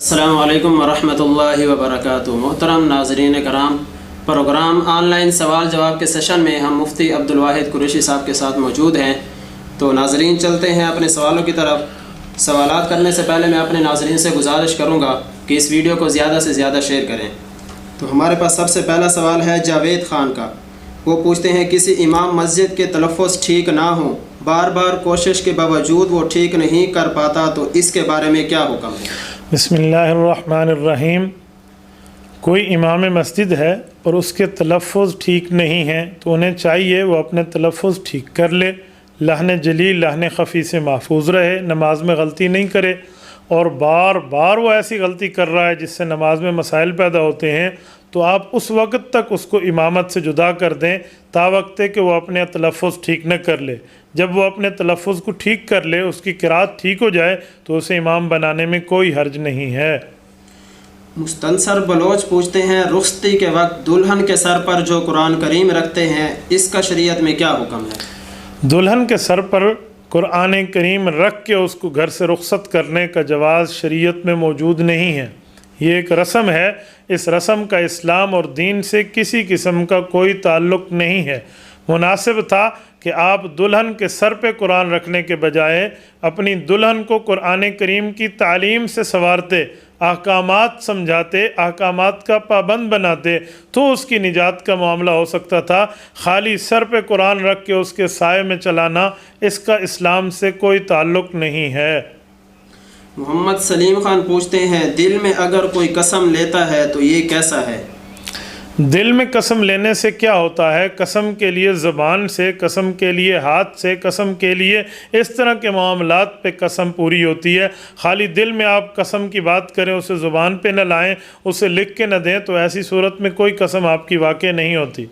السلام علیکم ورحمۃ اللہ وبرکاتہ۔ محترم ناظرین کرام، پروگرام آن لائن سوال جواب کے سیشن میں ہم مفتی عبدالواحد قریشی صاحب کے ساتھ موجود ہیں۔ تو ناظرین چلتے ہیں اپنے سوالوں کی طرف۔ سوالات کرنے سے پہلے میں اپنے ناظرین سے گزارش کروں گا کہ اس ویڈیو کو زیادہ سے زیادہ شیئر کریں۔ تو ہمارے پاس سب سے پہلا سوال ہے جاوید خان کا۔ وہ پوچھتے ہیں کسی امام مسجد کے تلفظ ٹھیک نہ ہوں، بار بار کوشش کے باوجود وہ ٹھیک نہیں کر پاتا، تو اس کے بارے میں کیا حکم ہے؟ بسم اللہ الرحمن الرحیم۔ کوئی امام مسجد ہے اور اس کے تلفظ ٹھیک نہیں ہیں تو انہیں چاہیے وہ اپنے تلفظ ٹھیک کر لے، لحن جلی لحن خفی سے محفوظ رہے، نماز میں غلطی نہیں کرے، اور بار بار وہ ایسی غلطی کر رہا ہے جس سے نماز میں مسائل پیدا ہوتے ہیں تو آپ اس وقت تک اس کو امامت سے جدا کر دیں تا وقت کہ وہ اپنے تلفظ ٹھیک نہ کر لے۔ جب وہ اپنے تلفظ کو ٹھیک کر لے، اس کی قرات ٹھیک ہو جائے تو اسے امام بنانے میں کوئی حرج نہیں ہے۔ مستنصر بلوچ پوچھتے ہیں رخصتی کے وقت دلہن کے سر پر جو قرآن کریم رکھتے ہیں، اس کا شریعت میں کیا حکم ہے؟ دلہن کے سر پر قرآن کریم رکھ کے اس کو گھر سے رخصت کرنے کا جواز شریعت میں موجود نہیں ہے۔ یہ ایک رسم ہے، اس رسم کا اسلام اور دین سے کسی قسم کا کوئی تعلق نہیں ہے۔ مناسب تھا کہ آپ دلہن کے سر پہ قرآن رکھنے کے بجائے اپنی دلہن کو قرآن کریم کی تعلیم سے سنوارتے، احکامات سمجھاتے، احکامات کا پابند بناتے تو اس کی نجات کا معاملہ ہو سکتا تھا۔ خالی سر پہ قرآن رکھ کے اس کے سائے میں چلانا، اس کا اسلام سے کوئی تعلق نہیں ہے۔ محمد سلیم خان پوچھتے ہیں دل میں اگر کوئی قسم لیتا ہے تو یہ کیسا ہے؟ دل میں قسم لینے سے کیا ہوتا ہے؟ قسم کے لیے زبان سے، قسم کے لیے ہاتھ سے، قسم کے لیے اس طرح کے معاملات پہ قسم پوری ہوتی ہے۔ خالی دل میں آپ قسم کی بات کریں، اسے زبان پہ نہ لائیں، اسے لکھ کے نہ دیں، تو ایسی صورت میں کوئی قسم آپ کی واقع نہیں ہوتی۔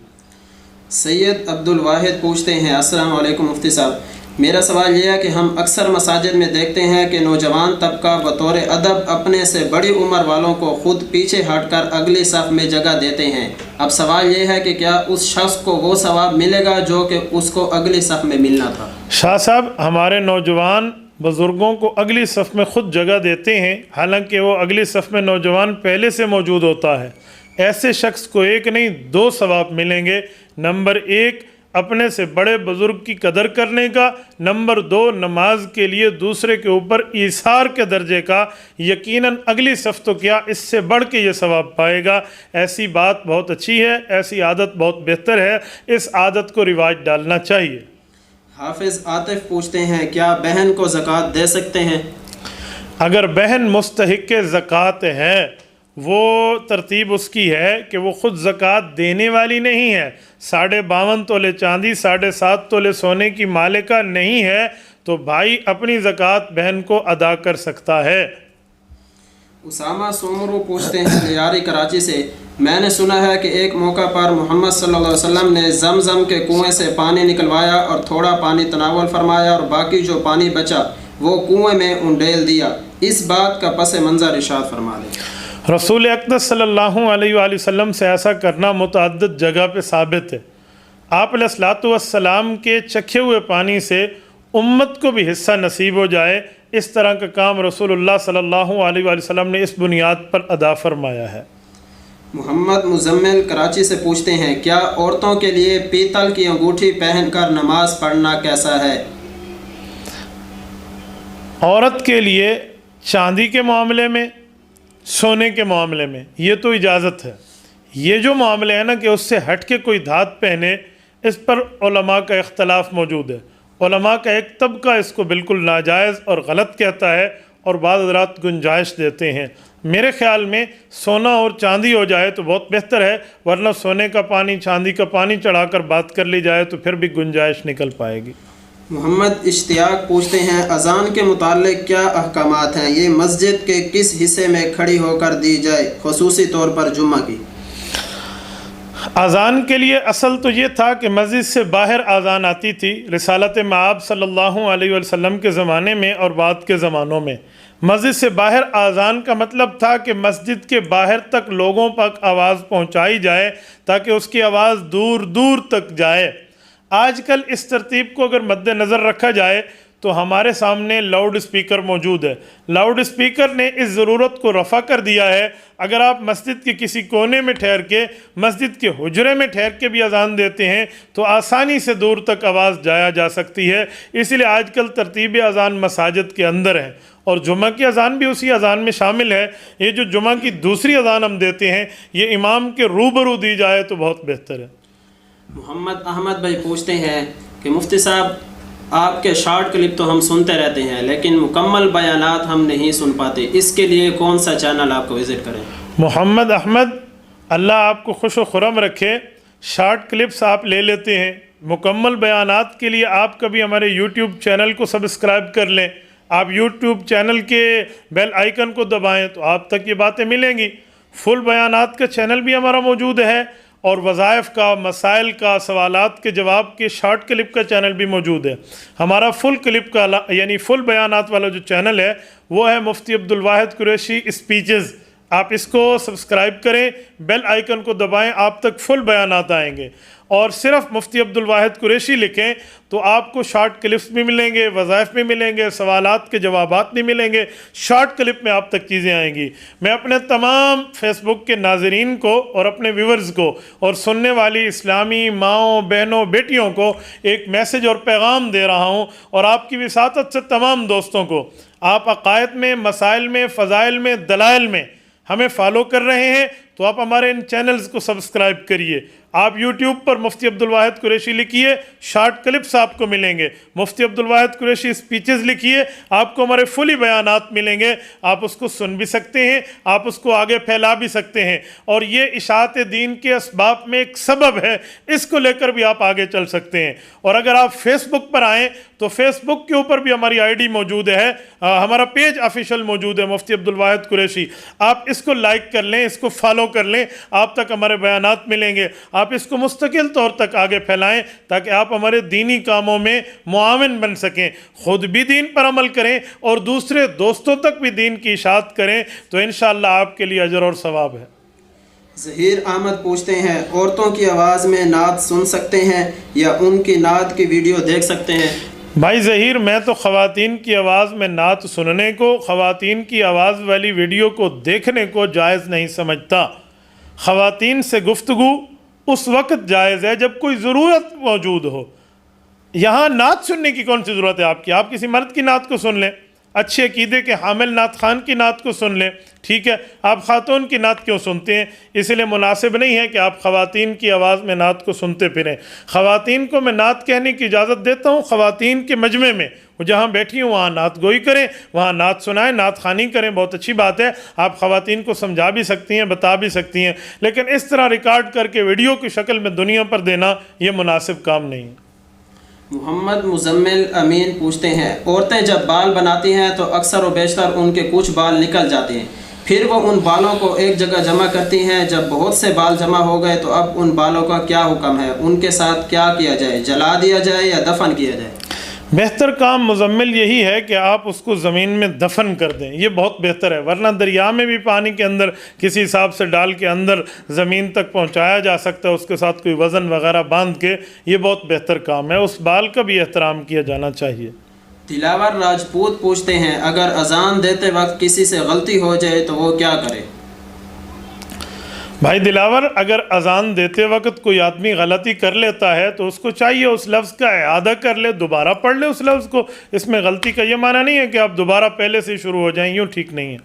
سید عبدالواحد پوچھتے ہیں السلام علیکم مفتی صاحب، میرا سوال یہ ہے کہ ہم اکثر مساجد میں دیکھتے ہیں کہ نوجوان طبقہ بطور ادب اپنے سے بڑی عمر والوں کو خود پیچھے ہٹ کر اگلی صف میں جگہ دیتے ہیں۔ اب سوال یہ ہے کہ کیا اس شخص کو وہ ثواب ملے گا جو کہ اس کو اگلی صف میں ملنا تھا؟ شاہ صاحب، ہمارے نوجوان بزرگوں کو اگلی صف میں خود جگہ دیتے ہیں، حالانکہ وہ اگلی صف میں نوجوان پہلے سے موجود ہوتا ہے۔ ایسے شخص کو ایک نہیں دو ثواب ملیں گے۔ نمبر ایک، اپنے سے بڑے بزرگ کی قدر کرنے کا، نمبر دو، نماز کے لیے دوسرے کے اوپر ایثار کے درجے کا۔ یقیناً اگلی صف تو کیا، اس سے بڑھ کے یہ ثواب پائے گا۔ ایسی بات بہت اچھی ہے، ایسی عادت بہت بہتر ہے، اس عادت کو رواج ڈالنا چاہیے۔ حافظ عاطف پوچھتے ہیں کیا بہن کو زکوٰۃ دے سکتے ہیں؟ اگر بہن مستحق زکوٰۃ ہے، وہ ترتیب اس کی ہے کہ وہ خود زکوٰۃ دینے والی نہیں ہے، 52.5 تولے چاندی 7.5 تولے سونے کی مالکہ نہیں ہے، تو بھائی اپنی زکوٰۃ بہن کو ادا کر سکتا ہے۔ اسامہ سومرو پوچھتے ہیں لیاری کراچی سے، میں نے سنا ہے کہ ایک موقع پر محمد صلی اللہ علیہ وسلم نے زمزم کے کنویں سے پانی نکلوایا اور تھوڑا پانی تناول فرمایا اور باقی جو پانی بچا وہ کنویں میں انڈیل دیا، اس بات کا پس منظر ارشاد فرما دیں۔ رسول اقدس صلی اللہ علیہ وآلہ وسلم سے ایسا کرنا متعدد جگہ پہ ثابت ہے۔ آپ علیہ الصلوۃ والسلام کے چکھے ہوئے پانی سے امت کو بھی حصہ نصیب ہو جائے، اس طرح کا کام رسول اللہ صلی اللہ علیہ وآلہ وسلم نے اس بنیاد پر ادا فرمایا ہے۔ محمد مزمل کراچی سے پوچھتے ہیں کیا عورتوں کے لیے پیتل کی انگوٹھی پہن کر نماز پڑھنا کیسا ہے؟ عورت کے لیے چاندی کے معاملے میں، سونے کے معاملے میں یہ تو اجازت ہے۔ یہ جو معاملے ہے نا کہ اس سے ہٹ کے کوئی دھات پہنے، اس پر علماء کا اختلاف موجود ہے۔ علماء کا ایک طبقہ اس کو بالکل ناجائز اور غلط کہتا ہے، اور بعض حضرات گنجائش دیتے ہیں۔ میرے خیال میں سونا اور چاندی ہو جائے تو بہت بہتر ہے، ورنہ سونے کا پانی چاندی کا پانی چڑھا کر بات کر لی جائے تو پھر بھی گنجائش نکل پائے گی۔ محمد اشتیاق پوچھتے ہیں اذان کے متعلق کیا احکامات ہیں؟ یہ مسجد کے کس حصے میں کھڑی ہو کر دی جائے، خصوصی طور پر جمعہ کی؟ اذان کے لیے اصل تو یہ تھا کہ مسجد سے باہر اذان آتی تھی، رسالت مآب صلی اللہ علیہ وسلم کے زمانے میں اور بعد کے زمانوں میں۔ مسجد سے باہر اذان کا مطلب تھا کہ مسجد کے باہر تک لوگوں تک آواز پہنچائی جائے تاکہ اس کی آواز دور دور تک جائے۔ آج کل اس ترتیب کو اگر مد نظر رکھا جائے تو ہمارے سامنے لاؤڈ اسپیکر موجود ہے. لاؤڈ اسپیکر نے اس ضرورت کو رفع کر دیا ہے. اگر آپ مسجد کے کسی کونے میں ٹھہر کے، مسجد کے حجرے میں ٹھہر کے بھی اذان دیتے ہیں تو آسانی سے دور تک آواز جایا جا سکتی ہے. اس لیے آج کل ترتیب اذان مساجد کے اندر ہے، اور جمعہ کی اذان بھی اسی اذان میں شامل ہے. یہ جو جمعہ کی دوسری اذان ہم دیتے ہیں یہ امام کے روبرو دی جائے تو بہت بہتر ہے. محمد احمد بھائی پوچھتے ہیں کہ مفتی صاحب آپ کے شارٹ کلپ تو ہم سنتے رہتے ہیں لیکن مکمل بیانات ہم نہیں سن پاتے، اس کے لیے کون سا چینل آپ کو وزٹ کریں؟ محمد احمد، اللہ آپ کو خوش و خرم رکھے. شارٹ کلپس آپ لے لیتے ہیں، مکمل بیانات کے لیے آپ کبھی ہمارے یوٹیوب چینل کو سبسکرائب کر لیں. آپ یوٹیوب چینل کے بیل آئیکن کو دبائیں تو آپ تک یہ باتیں ملیں گی. فل بیانات کا چینل بھی ہمارا موجود ہے، اور وظائف کا، مسائل کا، سوالات کے جواب کے شارٹ کلپ کا چینل بھی موجود ہے. ہمارا فل کلپ کا یعنی فل بیانات والا جو چینل ہے وہ ہے مفتی عبدالواحد قریشی اسپیچز. آپ اس کو سبسکرائب کریں، بیل آئیکن کو دبائیں، آپ تک فل بیانات آئیں گے. اور صرف مفتی عبدالواحد قریشی لکھیں تو آپ کو شارٹ کلپس بھی ملیں گے، وظائف بھی ملیں گے، سوالات کے جوابات بھی ملیں گے. شارٹ کلپ میں آپ تک چیزیں آئیں گی. میں اپنے تمام فیس بک کے ناظرین کو اور اپنے ویورز کو اور سننے والی اسلامی ماؤں، بہنوں، بیٹیوں کو ایک میسج اور پیغام دے رہا ہوں، اور آپ کی وساطت سے تمام دوستوں کو. آپ عقائد میں، مسائل میں، فضائل میں، دلائل میں ہمیں فالو کر رہے ہیں تو آپ ہمارے ان چینلز کو سبسکرائب کریے. آپ یوٹیوب پر مفتی عبدالواحد قریشی لکھیے، شارٹ کلپس آپ کو ملیں گے. مفتی عبدالواحد قریشی اسپیچز لکھیے، آپ کو ہمارے فلی بیانات ملیں گے. آپ اس کو سن بھی سکتے ہیں، آپ اس کو آگے پھیلا بھی سکتے ہیں، اور یہ اشاعت دین کے اسباب میں ایک سبب ہے، اس کو لے کر بھی آپ آگے چل سکتے ہیں. اور اگر آپ فیس بک پر آئیں تو فیس بک کے اوپر بھی ہماری آئی ڈی موجود ہے، ہمارا پیج آفیشیل موجود ہے مفتی عبدالواحد قریشی. آپ اس کو لائک کر لیں، اس کو فالو کر لیں، آپ تک ہمارے بیانات ملیں گے. آپ اس کو مستقل طور تک آگے پھیلائیں تاکہ آپ ہمارے دینی کاموں میں معاون بن سکیں، خود بھی دین پر عمل کریں اور دوسرے دوستوں تک بھی دین کی اشاعت کریں، تو انشاءاللہ آپ کے لیے اجر اور ثواب ہے. ظہیر احمد پوچھتے ہیں عورتوں کی آواز میں نعت سن سکتے ہیں یا ان کی نعت کی ویڈیو دیکھ سکتے ہیں؟ بھائی ظہیر، میں تو خواتین کی آواز میں نعت سننے کو، خواتین کی آواز والی ویڈیو کو دیکھنے کو جائز نہیں سمجھتا. خواتین سے گفتگو اس وقت جائز ہے جب کوئی ضرورت موجود ہو. یہاں نعت سننے کی کون سی ضرورت ہے آپ کی؟ آپ کسی مرد کی نعت کو سن لیں، اچھے عقیدے کے حامل نعت خان کی نعت کو سن لیں، ٹھیک ہے. آپ خاتون کی نعت کیوں سنتے ہیں؟ اس لیے مناسب نہیں ہے کہ آپ خواتین کی آواز میں نعت کو سنتے پھریں. خواتین کو میں نعت کہنے کی اجازت دیتا ہوں. خواتین کے مجمع میں وہ جہاں بیٹھی ہوں وہاں نعت گوئی کریں، وہاں نعت سنائیں، نعت خوانی کریں، بہت اچھی بات ہے. آپ خواتین کو سمجھا بھی سکتی ہیں، بتا بھی سکتی ہیں، لیکن اس طرح ریکارڈ کر کے ویڈیو کی شکل میں دنیا پر دینا یہ مناسب کام نہیں. محمد مزمل امین پوچھتے ہیں عورتیں جب بال بناتی ہیں تو اکثر و بیشتر ان کے کچھ بال نکل جاتے ہیں، پھر وہ ان بالوں کو ایک جگہ جمع کرتی ہیں. جب بہت سے بال جمع ہو گئے تو اب ان بالوں کا کیا حکم ہے؟ ان کے ساتھ کیا کیا جائے؟ جلا دیا جائے یا دفن کیا جائے؟ بہتر کام مزمل یہی ہے کہ آپ اس کو زمین میں دفن کر دیں، یہ بہت بہتر ہے. ورنہ دریا میں بھی پانی کے اندر کسی حساب سے ڈال کے اندر زمین تک پہنچایا جا سکتا ہے، اس کے ساتھ کوئی وزن وغیرہ باندھ کے. یہ بہت بہتر کام ہے، اس بال کا بھی احترام کیا جانا چاہیے. دلاور راجپوت پوچھتے ہیں اگر اذان دیتے وقت کسی سے غلطی ہو جائے تو وہ کیا کرے؟ بھائی دلاور، اگر اذان دیتے وقت کوئی آدمی غلطی کر لیتا ہے تو اس کو چاہیے اس لفظ کا اعادہ کر لے، دوبارہ پڑھ لے اس لفظ کو. اس میں غلطی کا یہ معنی نہیں ہے کہ آپ دوبارہ پہلے سے شروع ہو جائیں، یوں ٹھیک نہیں ہے.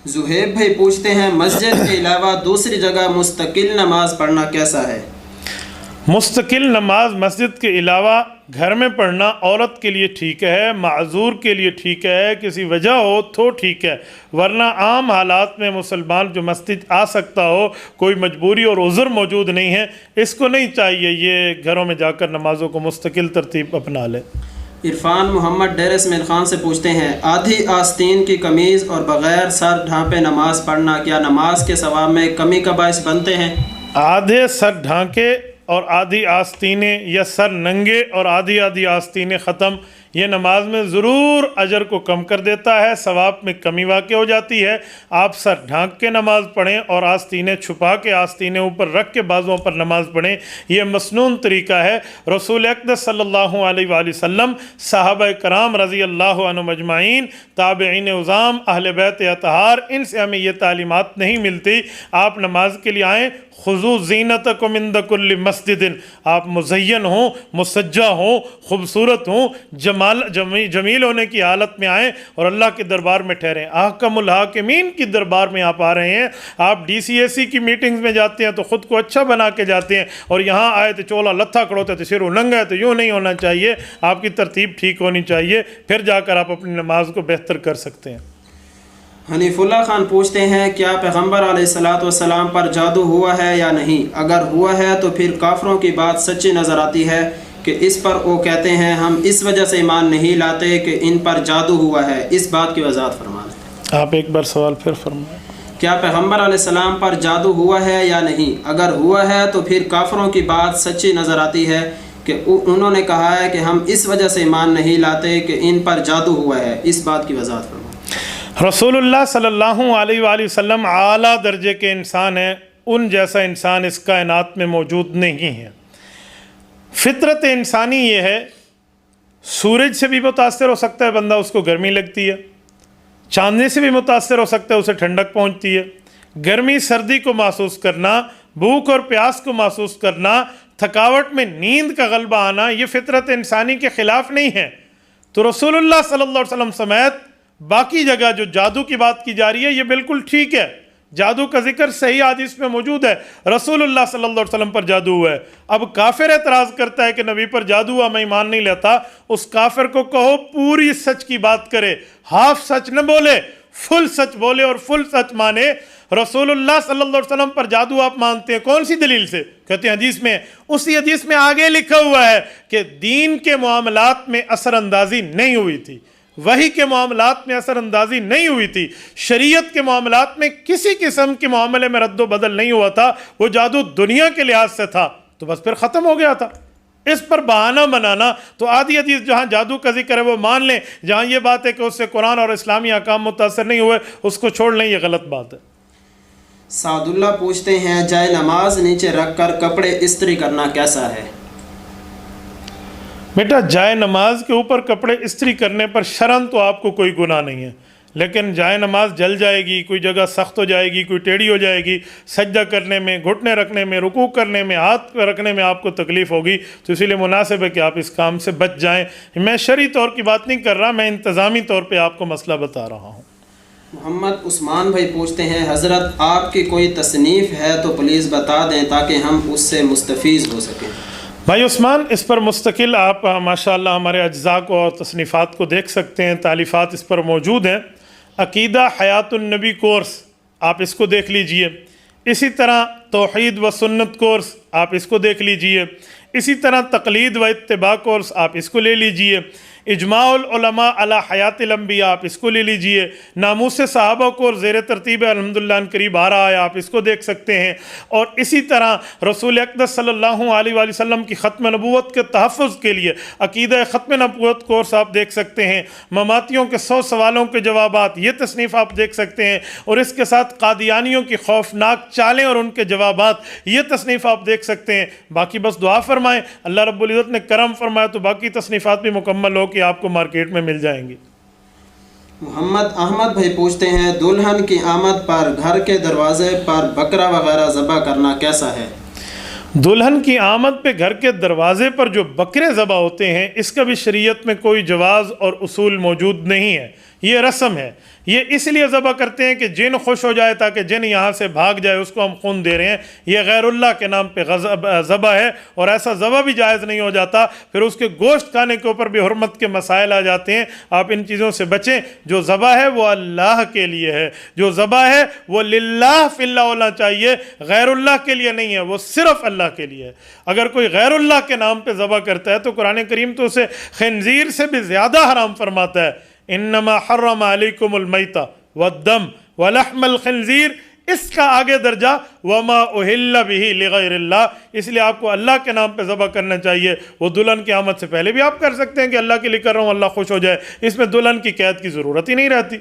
زہیب بھائی پوچھتے ہیں مسجد کے علاوہ دوسری جگہ مستقل نماز پڑھنا کیسا ہے؟ مستقل نماز مسجد کے علاوہ گھر میں پڑھنا عورت کے لیے ٹھیک ہے، معذور کے لیے ٹھیک ہے، کسی وجہ ہو تو ٹھیک ہے. ورنہ عام حالات میں مسلمان جو مسجد آ سکتا ہو، کوئی مجبوری اور عذر موجود نہیں ہے، اس کو نہیں چاہیے یہ گھروں میں جا کر نمازوں کو مستقل ترتیب اپنا لے. عرفان محمد ڈیر اسماعیل خان سے پوچھتے ہیں آدھی آستین کی قمیض اور بغیر سر ڈھانپے نماز پڑھنا کیا نماز کے ثواب میں کمی کا باعث بنتے ہیں؟ آدھے سر ڈھانکے اور آدھی آستینیں، یا سر ننگے اور آدھی آستینیں ختم، یہ نماز میں ضرور اجر کو کم کر دیتا ہے، ثواب میں کمی واقع ہو جاتی ہے۔ آپ سر ڈھانک کے نماز پڑھیں اور آستینیں چھپا کے، آستینیں اوپر رکھ کے بازوؤں پر نماز پڑھیں، یہ مسنون طریقہ ہے۔ رسول اقدس صلی اللہ علیہ وآلہ وسلم، صحابہ کرام رضی اللہ عنہم اجمعین، تابعین عظام، اہل بیت اطہار، ان سے ہمیں یہ تعلیمات نہیں ملتی۔ آپ نماز کے لیے آئیں، خذوا زینتکم عند کل مسجد، آپ مزین ہوں، مسجع ہوں، خوبصورت ہوں، جمیل ہونے کی حالت میں آئیں اور اللہ کے دربار میں ٹھہریں۔ احکم الحاکمین کی دربار میں آپ آ رہے ہیں۔ آپ ڈی سی اے سی کی میٹنگز میں جاتے ہیں تو خود کو اچھا بنا کے جاتے ہیں، اور یہاں آئے تو چولا لتھا کھڑوتے تو سر ننگا ہے، تو یوں نہیں ہونا چاہیے۔ آپ کی ترتیب ٹھیک ہونی چاہیے، پھر جا کر آپ اپنی نماز کو بہتر کر سکتے ہیں۔ حنیف اللہ خان پوچھتے ہیں کیا پیغمبر علیہ السلام پر جادو ہوا ہے یا نہیں؟ اگر ہوا ہے تو پھر کافروں کی بات سچی نظر آتی ہے کہ اس پر وہ کہتے ہیں ہم اس وجہ سے ایمان نہیں لاتے کہ ان پر جادو ہوا ہے، اس بات کی وضاحت فرمائیں۔ آپ ایک بار سوال پھر فرمائیں۔ کیا پیغمبر علیہ السلام پر جادو ہوا ہے یا نہیں؟ اگر ہوا ہے تو پھر کافروں کی بات سچی نظر آتی ہے کہ انہوں نے کہا ہے کہ ہم اس وجہ سے ایمان نہیں لاتے کہ ان پر جادو ہوا ہے، اس بات کی وضاحت فرمائیں۔ رسول اللہ صلی اللہ علیہ وآلہ وسلم اعلیٰ درجے کے انسان ہیں، ان جیسا انسان اس کائنات میں موجود نہیں ہے۔ فطرت انسانی یہ ہے، سورج سے بھی متاثر ہو سکتا ہے بندہ، اس کو گرمی لگتی ہے، چاندنی سے بھی متاثر ہو سکتا ہے، اسے ٹھنڈک پہنچتی ہے۔ گرمی سردی کو محسوس کرنا، بھوک اور پیاس کو محسوس کرنا، تھکاوٹ میں نیند کا غلبہ آنا، یہ فطرت انسانی کے خلاف نہیں ہے۔ تو رسول اللہ صلی اللہ علیہ وسلم سمیت باقی جگہ جو جادو کی بات کی جا رہی ہے یہ بالکل ٹھیک ہے، جادو کا ذکر صحیح حدیث میں موجود ہے، رسول اللہ صلی اللہ علیہ وسلم پر جادو ہوا ہے۔ اب کافر اعتراض کرتا ہے کہ نبی پر جادو ہوا، میں ایمان نہیں لیتا، اس کافر کو کہو پوری سچ کی بات کرے، ہاف سچ نہ بولے، فل سچ بولے اور فل سچ مانے۔ رسول اللہ صلی اللہ علیہ وسلم پر جادو آپ مانتے ہیں، کون سی دلیل سے؟ کہتے ہیں حدیث میں، اسی حدیث میں آگے لکھا ہوا ہے کہ دین کے معاملات میں اثر اندازی نہیں ہوئی تھی، وحی کے معاملات میں اثر اندازی نہیں ہوئی تھی، شریعت کے معاملات میں کسی قسم کے معاملے میں رد و بدل نہیں ہوا تھا، وہ جادو دنیا کے لحاظ سے تھا، تو بس پھر ختم ہو گیا تھا۔ اس پر بہانہ بنانا، تو آدھی حدیث جہاں جادو کا ذکر ہے وہ مان لیں، جہاں یہ بات ہے کہ اس سے قرآن اور اسلامی احکام متاثر نہیں ہوئے اس کو چھوڑ لیں، یہ غلط بات ہے۔ سعد اللہ پوچھتے ہیں جائے نماز نیچے رکھ کر کپڑے استری کرنا کیسا ہے؟ بیٹا جائے نماز کے اوپر کپڑے استری کرنے پر شرعاً تو آپ کو کوئی گناہ نہیں ہے، لیکن جائے نماز جل جائے گی، کوئی جگہ سخت ہو جائے گی، کوئی ٹیڑھی ہو جائے گی، سجدہ کرنے میں، گھٹنے رکھنے میں، رکوع کرنے میں، ہاتھ رکھنے میں آپ کو تکلیف ہوگی، تو اسی لیے مناسب ہے کہ آپ اس کام سے بچ جائیں۔ میں شرعی طور کی بات نہیں کر رہا، میں انتظامی طور پہ آپ کو مسئلہ بتا رہا ہوں۔ محمد عثمان بھائی پوچھتے ہیں حضرت آپ کی کوئی تصنیف ہے تو پلیز بتا دیں تاکہ ہم اس سے مستفیض ہو سکیں۔ بھائی عثمان، اس پر مستقل آپ ماشاءاللہ ہمارے اجزاء کو اور تصنیفات کو دیکھ سکتے ہیں، تالیفات اس پر موجود ہیں۔ عقیدہ حیات النبی کورس آپ اس کو دیکھ لیجئے، اسی طرح توحید و سنت کورس آپ اس کو دیکھ لیجئے، اسی طرح تقلید و اتباع کورس آپ اس کو لے لیجئے، اجماع العلماء علی حیات الانبیاء آپ اس کو لے لیجئے، ناموس صحابہ کو زیر ترتیب الحمدللہ ان قریب آ رہا ہے آپ اس کو دیکھ سکتے ہیں، اور اسی طرح رسول اقدس صلی اللہ علیہ وآلہ وسلم کی ختم نبوت کے تحفظ کے لیے عقیدہ ختم نبوت کورس آپ دیکھ سکتے ہیں، مماتیوں کے 100 سوالوں کے جوابات یہ تصنیف آپ دیکھ سکتے ہیں، اور اس کے ساتھ قادیانیوں کی خوفناک چالیں اور ان کے جوابات یہ تصنیف آپ دیکھ سکتے ہیں۔ باقی بس دعا فرمائیں، اللہ رب العزت نے کرم فرمایا تو باقی تصنیفات بھی مکمل ہو کہ آپ کو مارکیٹ میں مل جائیں گی۔ محمد احمد بھائی پوچھتے ہیں دلہن کی آمد پر گھر کے دروازے پر بکرا وغیرہ ذبح کرنا کیسا ہے؟ دلہن کی آمد پہ گھر کے دروازے پر جو بکرے ذبح ہوتے ہیں اس کا بھی شریعت میں کوئی جواز اور اصول موجود نہیں ہے، یہ رسم ہے۔ یہ اس لیے ذبح کرتے ہیں کہ جن خوش ہو جائے تاکہ جن یہاں سے بھاگ جائے، اس کو ہم خون دے رہے ہیں، یہ غیر اللہ کے نام پہ ذبح ہے، اور ایسا ذبح بھی جائز نہیں ہو جاتا، پھر اس کے گوشت کھانے کے اوپر بھی حرمت کے مسائل آ جاتے ہیں۔ آپ ان چیزوں سے بچیں، جو ذبح ہے وہ اللہ کے لیے ہے، جو ذبح ہے وہ للہ فی اللہ ہونا چاہیے، غیر اللہ کے لیے نہیں ہے، وہ صرف اللہ کے لیے ہے۔ اگر کوئی غیر اللہ کے نام پہ ذبح کرتا ہے تو قرآن کریم تو اسے خنزیر سے بھی زیادہ حرام فرماتا ہے، انما حرم علیکم المیتہ والدم ولحم الخنزیر اس کا آگے درجہ وما اہل بہ لغیر اللہ، اس لیے آپ کو اللہ کے نام پہ ذبح کرنا چاہیے۔ وہ دلہن کی آمد سے پہلے بھی آپ کر سکتے ہیں کہ اللہ کے لیے کر رہا ہوں اللہ خوش ہو جائے، اس میں دلہن کی قید کی ضرورت ہی نہیں رہتی۔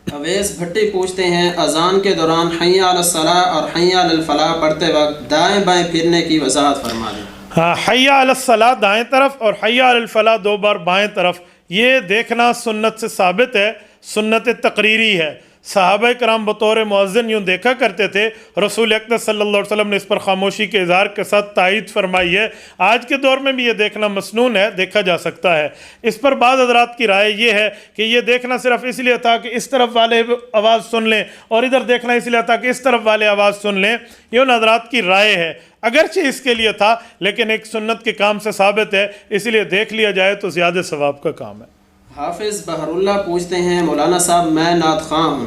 اویس بھٹی پوچھتے ہیں اذان کے دوران حی علی الصلاۃ اور حی علی الفلاح پڑھتے وقت دائیں بائیں پھرنے کی وضاحت فرما دیں۔ ہاں، حی علی الصلاۃ دائیں طرف اور حی علی الفلاح 2 بار بائیں طرف، یہ دیکھنا سنت سے ثابت ہے، سنت تقریری ہے۔ صحابہ کرام بطور مؤذن یوں دیکھا کرتے تھے، رسول اکرم صلی اللہ علیہ وسلم نے اس پر خاموشی کے اظہار کے ساتھ تائید فرمائی ہے۔ آج کے دور میں بھی یہ دیکھنا مسنون ہے، دیکھا جا سکتا ہے۔ اس پر بعض حضرات کی رائے یہ ہے کہ یہ دیکھنا صرف اس لیے تھا کہ اس طرف والے آواز سن لیں، اور ادھر دیکھنا اس لیے تھا کہ اس طرف والے آواز سن لیں۔ یہ ان حضرات کی رائے ہے، اگرچہ اس کے لیے تھا لیکن ایک سنت کے کام سے ثابت ہے، اس لیے دیکھ لیا جائے تو زیادہ ثواب کا کام ہے۔ حافظ بہر اللہ پوچھتے ہیں مولانا صاحب میں نعت خواں ہوں،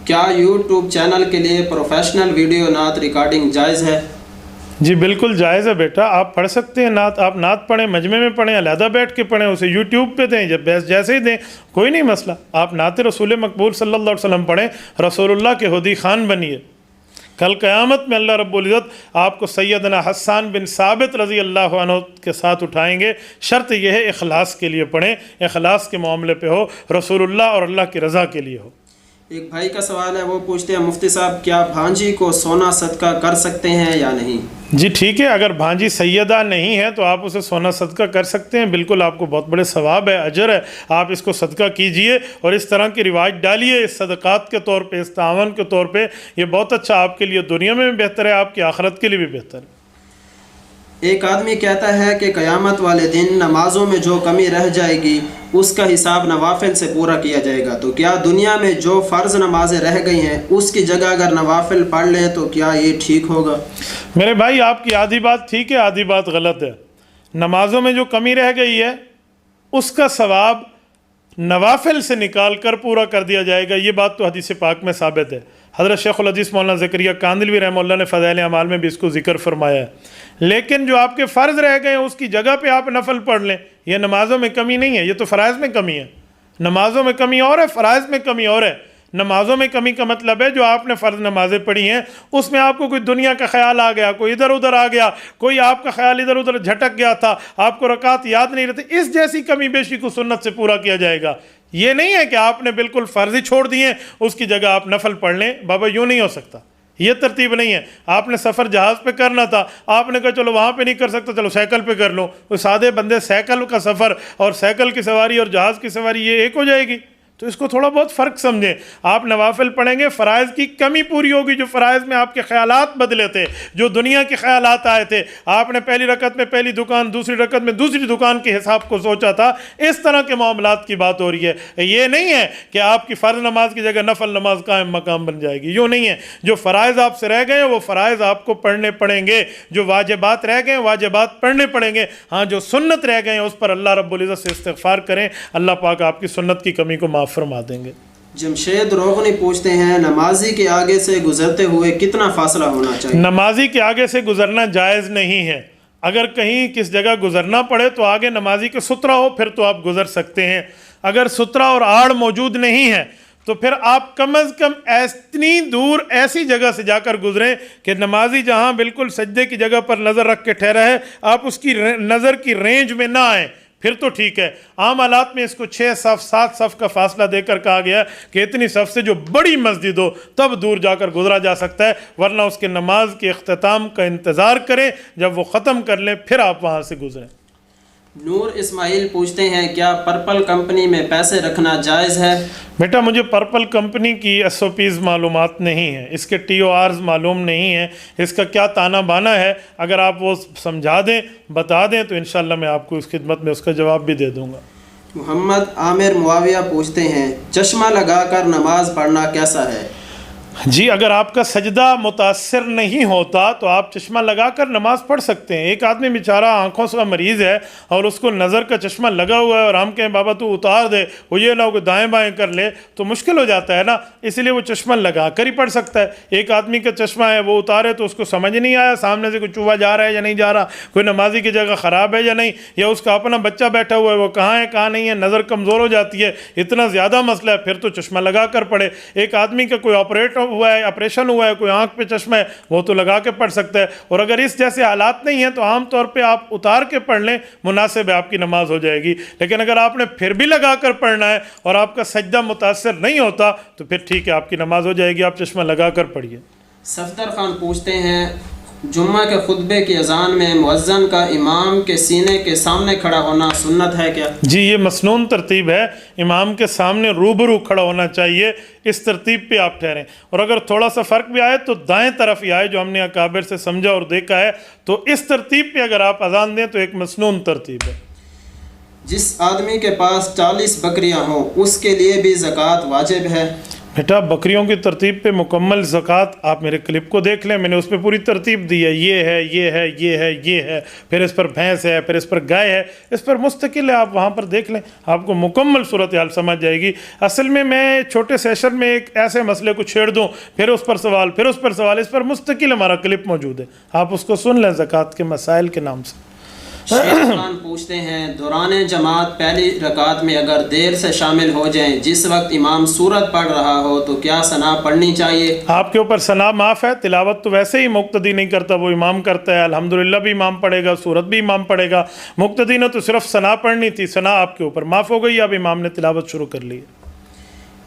کیا یوٹیوب چینل کے لیے پروفیشنل ویڈیو نعت ریکارڈنگ جائز ہے؟ جی بالکل جائز ہے بیٹا، آپ پڑھ سکتے ہیں نعت، آپ نعت پڑھیں، مجمع میں پڑھیں، علیحدہ بیٹھ کے پڑھیں، اسے یوٹیوب پہ دیں، جب جیسے ہی دیں کوئی نہیں مسئلہ۔ آپ نعت رسول مقبول صلی اللہ علیہ وسلم پڑھیں، رسول اللہ کے ہدی خان بنیے۔ کل قیامت میں اللہ رب العزت آپ کو سیدنا حسان بن ثابت رضی اللہ عنہ کے ساتھ اٹھائیں گے۔ شرط یہ ہے اخلاص کے لیے پڑھیں، اخلاص کے معاملے پہ ہو، رسول اللہ اور اللہ کی رضا کے لیے ہو۔ ایک بھائی کا سوال ہے، وہ پوچھتے ہیں مفتی صاحب کیا بھانجی کو سونا صدقہ کر سکتے ہیں یا نہیں؟ جی ٹھیک ہے، اگر بھانجی سیدہ نہیں ہے تو آپ اسے سونا صدقہ کر سکتے ہیں، بالکل آپ کو بہت بڑے ثواب ہے، اجر ہے، آپ اس کو صدقہ کیجئے اور اس طرح کی رواج ڈالیے، اس صدقات کے طور پہ، اس تعاون کے طور پہ، یہ بہت اچھا آپ کے لیے دنیا میں بھی بہتر ہے، آپ کی آخرت کے لیے بھی بہتر ہے۔ ایک آدمی کہتا ہے کہ قیامت والے دن نمازوں میں جو کمی رہ جائے گی اس کا حساب نوافل سے پورا کیا جائے گا، تو کیا دنیا میں جو فرض نمازیں رہ گئی ہیں اس کی جگہ اگر نوافل پڑھ لیں تو کیا یہ ٹھیک ہوگا؟ میرے بھائی آپ کی آدھی بات ٹھیک ہے، آدھی بات غلط ہے۔ نمازوں میں جو کمی رہ گئی ہے اس کا ثواب نوافل سے نکال کر پورا کر دیا جائے گا، یہ بات تو حدیث پاک میں ثابت ہے۔ حضرت شیخ الحدیث مولانا زکریا کاندلوی رحمہ اللہ نے فضائل اعمال میں بھی اس کو ذکر فرمایا ہے۔ لیکن جو آپ کے فرض رہ گئے ہیں اس کی جگہ پہ آپ نفل پڑھ لیں، یہ نمازوں میں کمی نہیں ہے، یہ تو فرائض میں کمی ہے۔ نمازوں میں کمی اور ہے، فرائض میں کمی اور ہے۔ نمازوں میں کمی کا مطلب ہے جو آپ نے فرض نمازیں پڑھی ہیں اس میں آپ کو کوئی دنیا کا خیال آ گیا، کوئی ادھر ادھر آ گیا، کوئی آپ کا خیال ادھر ادھر جھٹک گیا تھا، آپ کو رکعت یاد نہیں رہتے، اس جیسی کمی بیشی کو سنت سے پورا کیا جائے گا۔ یہ نہیں ہے کہ آپ نے بالکل فرض ہی چھوڑ دیے، اس کی جگہ آپ نفل پڑھ لیں، بابا یوں نہیں ہو سکتا، یہ ترتیب نہیں ہے۔ آپ نے سفر جہاز پہ کرنا تھا، آپ نے کہا چلو وہاں پہ نہیں کر سکتا، چلو سائیکل پہ کر لو، وہ سادے بندے سائیکل کا سفر اور سائیکل کی سواری اور جہاز کی سواری یہ ایک ہو جائے گی؟ تو اس کو تھوڑا بہت فرق سمجھیں۔ آپ نوافل پڑھیں گے، فرائض کی کمی پوری ہوگی، جو فرائض میں آپ کے خیالات بدلے تھے، جو دنیا کے خیالات آئے تھے، آپ نے پہلی رکعت میں پہلی دکان، دوسری رکعت میں دوسری دکان کے حساب کو سوچا تھا، اس طرح کے معاملات کی بات ہو رہی ہے۔ یہ نہیں ہے کہ آپ کی فرض نماز کی جگہ نفل نماز قائم مقام بن جائے گی، یوں نہیں ہے۔ جو فرائض آپ سے رہ گئے ہیں وہ فرائض آپ کو پڑھنے پڑیں گے، جو واجبات رہ گئے ہیں واجبات پڑھنے پڑیں گے۔ ہاں جو سنت رہ گئے ہیں اس پر اللہ رب العزت سے استغفار کریں، اللہ پاک آپ کی سنت کی کمی کو معاف فرما دیں گے۔ جمشید روغنی پوچھتے ہیں نمازی کے آگے سے گزرتے ہوئے کتنا فاصلہ ہونا چاہیے؟ نمازی کے آگے سے گزرنا جائز نہیں ہے۔ اگر کہیں کس جگہ گزرنا پڑے تو آگے نمازی کے سترہ ہو پھر تو آپ گزر سکتے ہیں، اگر سترہ اور آڑ موجود نہیں ہے تو پھر آپ کم از کم اتنی دور ایسی جگہ سے جا کر گزریں کہ نمازی جہاں بالکل سجدے کی جگہ پر نظر رکھ کے ٹھہرا ہے آپ اس کی نظر کی رینج میں نہ آئیں، پھر تو ٹھیک ہے۔ عام حالات میں اس کو 6 صف 7 صف کا فاصلہ دے کر کہا گیا کہ اتنی صف سے جو بڑی مسجد ہو تب دور جا کر گزرا جا سکتا ہے، ورنہ اس کے نماز کے اختتام کا انتظار کریں، جب وہ ختم کر لیں پھر آپ وہاں سے گزریں۔ نور اسماعیل پوچھتے ہیں کیا پرپل کمپنی میں پیسے رکھنا جائز ہے؟ بیٹا مجھے پرپل کمپنی کی SOPs معلومات نہیں ہیں، اس کے TORs معلوم نہیں ہیں، اس کا کیا تانا بانا ہے، اگر آپ وہ سمجھا دیں بتا دیں تو انشاءاللہ میں آپ کو اس خدمت میں اس کا جواب بھی دے دوں گا۔ محمد عامر معاویہ پوچھتے ہیں چشمہ لگا کر نماز پڑھنا کیسا ہے؟ جی اگر آپ کا سجدہ متاثر نہیں ہوتا تو آپ چشمہ لگا کر نماز پڑھ سکتے ہیں۔ ایک آدمی بیچارہ آنکھوں سے مریض ہے اور اس کو نظر کا چشمہ لگا ہوا ہے اور ہم کہیں بابا تو اتار دے، وہ یہ نہ ہو کہ دائیں بائیں کر لے تو مشکل ہو جاتا ہے نا، اس لیے وہ چشمہ لگا کر ہی پڑھ سکتا ہے۔ ایک آدمی کا چشمہ ہے وہ اتارے تو اس کو سمجھ نہیں آیا سامنے سے کوئی چوہا جا رہا ہے یا نہیں جا رہا، کوئی نمازی کی جگہ خراب ہے یا نہیں، یا اس کا اپنا بچہ بیٹھا ہوا ہے وہ کہاں ہے کہاں نہیں ہے، نظر کمزور ہو جاتی ہے، اتنا زیادہ مسئلہ ہے، پھر تو چشمہ لگا کر پڑھے۔ ایک آدمی کا کوئی آپریٹ ہوا ہے, آپریشن ہوا ہے, کوئی آنکھ پہ چشمہ ہے, وہ تو لگا کے پڑھ سکتا ہے. اور اگر اس جیسے حالات نہیں ہیں تو عام طور پہ آپ اتار کے پڑھ لیں, مناسب ہے, آپ کی نماز ہو جائے گی. لیکن اگر آپ نے پھر بھی لگا کر پڑھنا ہے اور آپ کا سجدہ متاثر نہیں ہوتا تو پھر ٹھیک ہے, آپ کی نماز ہو جائے گی, آپ چشمہ لگا کر پڑھیے. صفدر خان پوچھتے ہیں جمعہ کے خطبے کی اذان میں مؤذن کا امام کے سینے کے سامنے کھڑا ہونا سنت ہے کیا؟ جی, یہ مسنون ترتیب ہے, امام کے سامنے روبرو کھڑا ہونا چاہیے, اس ترتیب پہ آپ ٹھہریں. اور اگر تھوڑا سا فرق بھی آئے تو دائیں طرف ہی آئے, جو ہم نے اکابر سے سمجھا اور دیکھا ہے. تو اس ترتیب پہ اگر آپ اذان دیں تو ایک مسنون ترتیب ہے. جس آدمی کے پاس 40 بکریاں ہوں اس کے لیے بھی زکوٰۃ واجب ہے؟ بیٹا, بکریوں کی ترتیب پہ مکمل زکوٰۃ آپ میرے کلپ کو دیکھ لیں, میں نے اس پہ پوری ترتیب دی ہے. یہ ہے, یہ ہے, یہ ہے, یہ ہے, پھر اس پر بھینس ہے, پھر اس پر گائے ہے, اس پر مستقل ہے. آپ وہاں پر دیکھ لیں, آپ کو مکمل صورتحال سمجھ جائے گی. اصل میں چھوٹے سیشن میں ایک ایسے مسئلے کو چھیڑ دوں, پھر اس پر سوال, پھر اس پر سوال, اس پر مستقل ہمارا کلپ موجود ہے, آپ اس کو سن لیں زکوٰۃ کے مسائل کے نام سے. شیخ خان پوچھتے ہیں دوران جماعت پہلی رکعت میں اگر دیر سے شامل ہو جائیں, جس وقت امام سورت پڑھ رہا ہو تو کیا ثنا پڑھنی چاہیے؟ آپ کے اوپر ثنا معاف ہے, تلاوت تو ویسے ہی مقتدی نہیں کرتا, وہ امام کرتا ہے. الحمدللہ بھی امام پڑھے گا, سورت بھی امام پڑھے گا. مقتدی نے تو صرف ثنا پڑھنی تھی, ثنا آپ کے اوپر معاف ہو گئی, اب امام نے تلاوت شروع کر لی.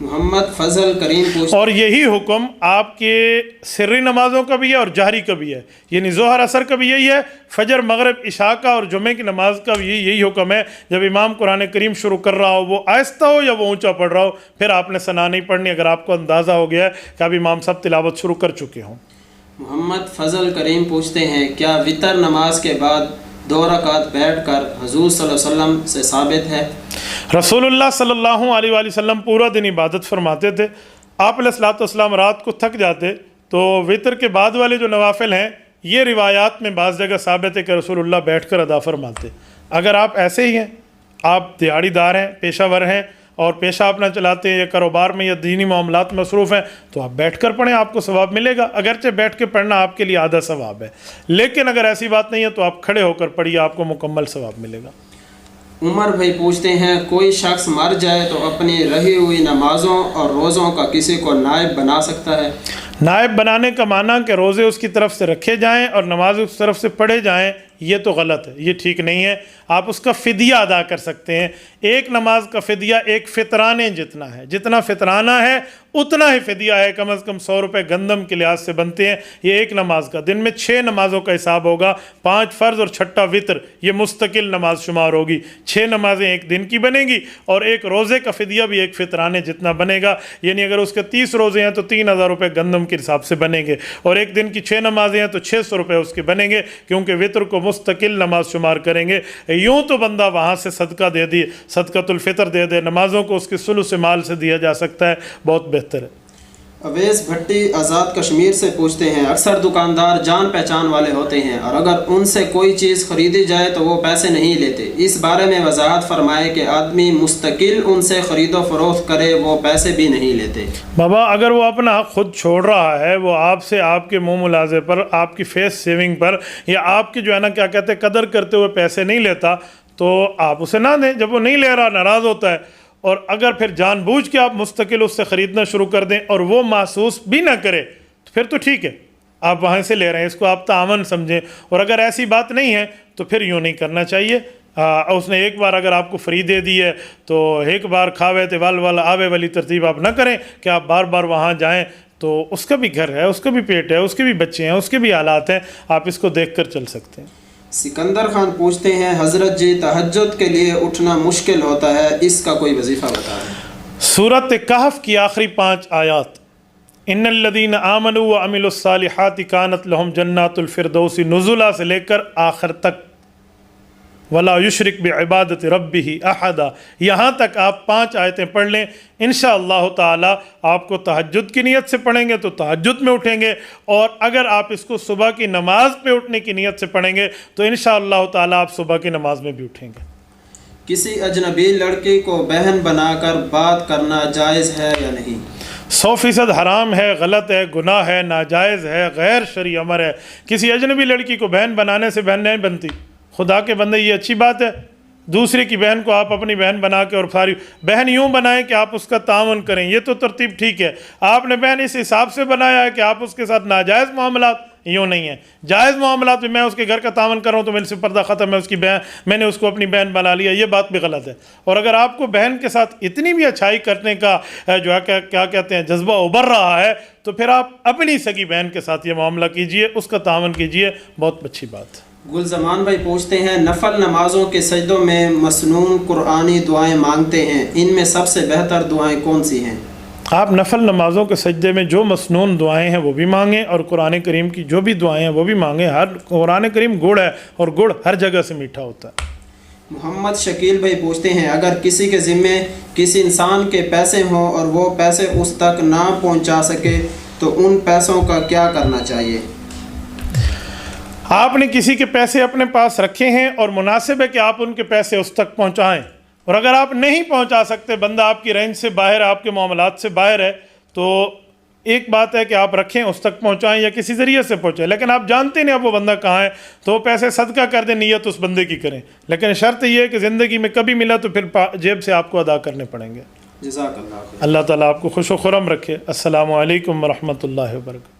محمد فضل کریم پوچھتے اور یہی حکم آپ کے سری نمازوں کا بھی ہے اور جہری کا بھی ہے, یعنی ظہر اثر کا بھی یہی ہے, فجر مغرب عشاء کا اور جمعے کی نماز کا بھی یہی حکم ہے. جب امام قرآن کریم شروع کر رہا ہو, وہ آہستہ ہو یا وہ اونچا پڑھ رہا ہو, پھر آپ نے ثنا نہیں پڑھنی, اگر آپ کو اندازہ ہو گیا ہے کہ اب امام صاحب تلاوت شروع کر چکے ہوں. محمد فضل کریم پوچھتے ہیں کیا وطر نماز کے بعد 2 رکعت بیٹھ کر حضور صلی اللہ علیہ وسلم سے ثابت ہے؟ رسول اللہ صلی اللہ علیہ وآلہ وسلم پورا دن عبادت فرماتے تھے. آپ علیہ الصلوۃ والسلام رات کو تھک جاتے تو وطر کے بعد والے جو نوافل ہیں, یہ روایات میں بعض جگہ ثابت ہے کہ رسول اللہ بیٹھ کر ادا فرماتے. اگر آپ ایسے ہی ہیں, آپ دیہڑی دار ہیں, پیشہ ور ہیں اور پیشہ اپنا چلاتے ہیں یا کاروبار میں یا دینی معاملات میں مصروف ہیں, تو آپ بیٹھ کر پڑھیں, آپ کو ثواب ملے گا. اگرچہ بیٹھ کے پڑھنا آپ کے لیے آدھا ثواب ہے, لیکن اگر ایسی بات نہیں ہے تو آپ کھڑے ہو کر پڑھیے, آپ کو مکمل ثواب ملے گا. عمر بھائی پوچھتے ہیں کوئی شخص مر جائے تو اپنی رہی ہوئی نمازوں اور روزوں کا کسی کو نائب بنا سکتا ہے؟ نائب بنانے کا معنی کہ روزے اس کی طرف سے رکھے جائیں اور نماز اس طرف سے پڑھے جائیں, یہ تو غلط ہے, یہ ٹھیک نہیں ہے. آپ اس کا فدیہ ادا کر سکتے ہیں. ایک نماز کا فدیہ ایک فطرانے جتنا ہے, جتنا فطرانہ ہے اتنا ہی فدیہ ہے. کم از کم 100 روپے گندم کے لحاظ سے بنتے ہیں. یہ ایک نماز کا, دن میں 6 نمازوں کا حساب ہوگا, 5 فرض اور 6واں وطر, یہ مستقل نماز شمار ہوگی. 6 نمازیں ایک دن کی بنے گی اور ایک روزے کا فدیہ بھی ایک فطرانے جتنا بنے گا. یعنی اگر اس کے 30 روزے ہیں تو 3000 روپے گندم کے حساب سے بنیں گے, اور ایک دن کی 6 نمازیں ہیں تو 600 روپے اس کے بنیں گے, کیونکہ وطر کو مستقل نماز شمار کریں گے. یوں تو بندہ وہاں سے صدقہ دے دی, صدقۃ الفطر دے دے, نمازوں کو اس کے ثلث مال سے دیا جا سکتا ہے, بہت بہتر ہے. اویس بھٹی آزاد کشمیر سے پوچھتے ہیں اکثر دکاندار جان پہچان والے ہوتے ہیں اور اگر ان سے کوئی چیز خریدی جائے تو وہ پیسے نہیں لیتے, اس بارے میں وضاحت فرمائے کہ آدمی مستقل ان سے خرید و فروخت کرے وہ پیسے بھی نہیں لیتے. بابا اگر وہ اپنا حق خود چھوڑ رہا ہے, وہ آپ سے آپ کے منہ ملازے پر, آپ کی فیس سیونگ پر یا آپ کی جو ہے نا کیا کہتے ہیں قدر کرتے ہوئے پیسے نہیں لیتا, تو آپ اسے نہ دیں. جب وہ نہیں لے رہا ناراض ہوتا ہے, اور اگر پھر جان بوجھ کے آپ مستقل اس سے خریدنا شروع کر دیں اور وہ محسوس بھی نہ کرے تو پھر تو ٹھیک ہے, آپ وہاں سے لے رہے ہیں, اس کو آپ تعاون سمجھیں. اور اگر ایسی بات نہیں ہے تو پھر یوں نہیں کرنا چاہیے. اس نے ایک بار اگر آپ کو فری دے دی ہے تو ایک بار کھاوے تے وال والا آوے والی ترتیب آپ نہ کریں کہ آپ بار بار وہاں جائیں. تو اس کا بھی گھر ہے, اس کا بھی پیٹ ہے, اس کے بھی بچے ہیں, اس کے بھی حالات ہیں, آپ اس کو دیکھ کر چل سکتے ہیں. سکندر خان پوچھتے ہیں حضرت جی تہجد کے لیے اٹھنا مشکل ہوتا ہے, اس کا کوئی وظیفہ بتائیں. سورۃ کہف کی آخری 5 آیات, ان الذین آمنوا وعملوا الصالحات کانت لہم جنات الفردوس نزلا سے لے کر آخر تک, ولا یشرک بعبادت ربہ احدا, یہاں تک آپ 5 آیتیں پڑھ لیں. انشاءاللہ تعالی آپ کو تہجد کی نیت سے پڑھیں گے تو تہجد میں اٹھیں گے, اور اگر آپ اس کو صبح کی نماز پہ اٹھنے کی نیت سے پڑھیں گے تو انشاءاللہ تعالی آپ صبح کی نماز میں بھی اٹھیں گے. کسی اجنبی لڑکی کو بہن بنا کر بات کرنا جائز ہے یا نہیں؟ 100% حرام ہے, غلط ہے, گناہ ہے, ناجائز ہے, غیر شرعی امر ہے. کسی اجنبی لڑکی کو بہن بنانے سے بہن نہیں بنتی. خدا کے بندے یہ اچھی بات ہے, دوسرے کی بہن کو آپ اپنی بہن بنا کے اور ساری بہن یوں بنائیں کہ آپ اس کا تعاون کریں، یہ تو ترتیب ٹھیک ہے۔ آپ نے بہن اس حساب سے بنایا ہے کہ آپ اس کے ساتھ ناجائز معاملات، یوں نہیں ہے۔ جائز معاملات میں اس کے گھر کا تعاون کر رہا ہوں تو میرے سے پردہ ختم ہے، اس کی بہن، میں نے اس کو اپنی بہن بنا لیا، یہ بات بھی غلط ہے۔ اور اگر آپ کو بہن کے ساتھ اتنی بھی اچھائی کرنے کا جو ہے کیا کہتے ہیں جذبہ ابھر رہا ہے، تو پھر آپ اپنی سگی بہن کے ساتھ یہ معاملہ کیجئے، اس کا تعاون کیجئے، بہت اچھی بات ہے۔ گلزمان بھائی پوچھتے ہیں نفل نمازوں کے سجدوں میں مسنون قرآنی دعائیں مانگتے ہیں، ان میں سب سے بہتر دعائیں کون سی ہیں؟ آپ نفل نمازوں کے سجدے میں جو مسنون دعائیں ہیں وہ بھی مانگیں، اور قرآن کریم کی جو بھی دعائیں ہیں وہ بھی مانگیں۔ ہر قرآن کریم گڑ ہے، اور گڑ ہر جگہ سے میٹھا ہوتا ہے۔ محمد شکیل بھائی پوچھتے ہیں اگر کسی کے ذمے کسی انسان کے پیسے ہوں اور وہ پیسے اس تک نہ پہنچا سکے تو ان پیسوں کا کیا کرنا چاہیے؟ آپ نے کسی کے پیسے اپنے پاس رکھے ہیں اور مناسب ہے کہ آپ ان کے پیسے اس تک پہنچائیں، اور اگر آپ نہیں پہنچا سکتے، بندہ آپ کی رینج سے باہر ہے، آپ کے معاملات سے باہر ہے، تو ایک بات ہے کہ آپ رکھیں، اس تک پہنچائیں یا کسی ذریعے سے پہنچائیں، لیکن آپ جانتے نہیں اب وہ بندہ کہاں ہے تو وہ پیسے صدقہ کر دیں، نیت اس بندے کی کریں، لیکن شرط یہ ہے کہ زندگی میں کبھی ملا تو پھر جیب سے آپ کو ادا کرنے پڑیں گے۔ جزاک اللہ خیر۔ اللہ تعالیٰ آپ کو خوش و خرم رکھے۔ السلام علیکم ورحمۃ اللہ وبرکاتہ۔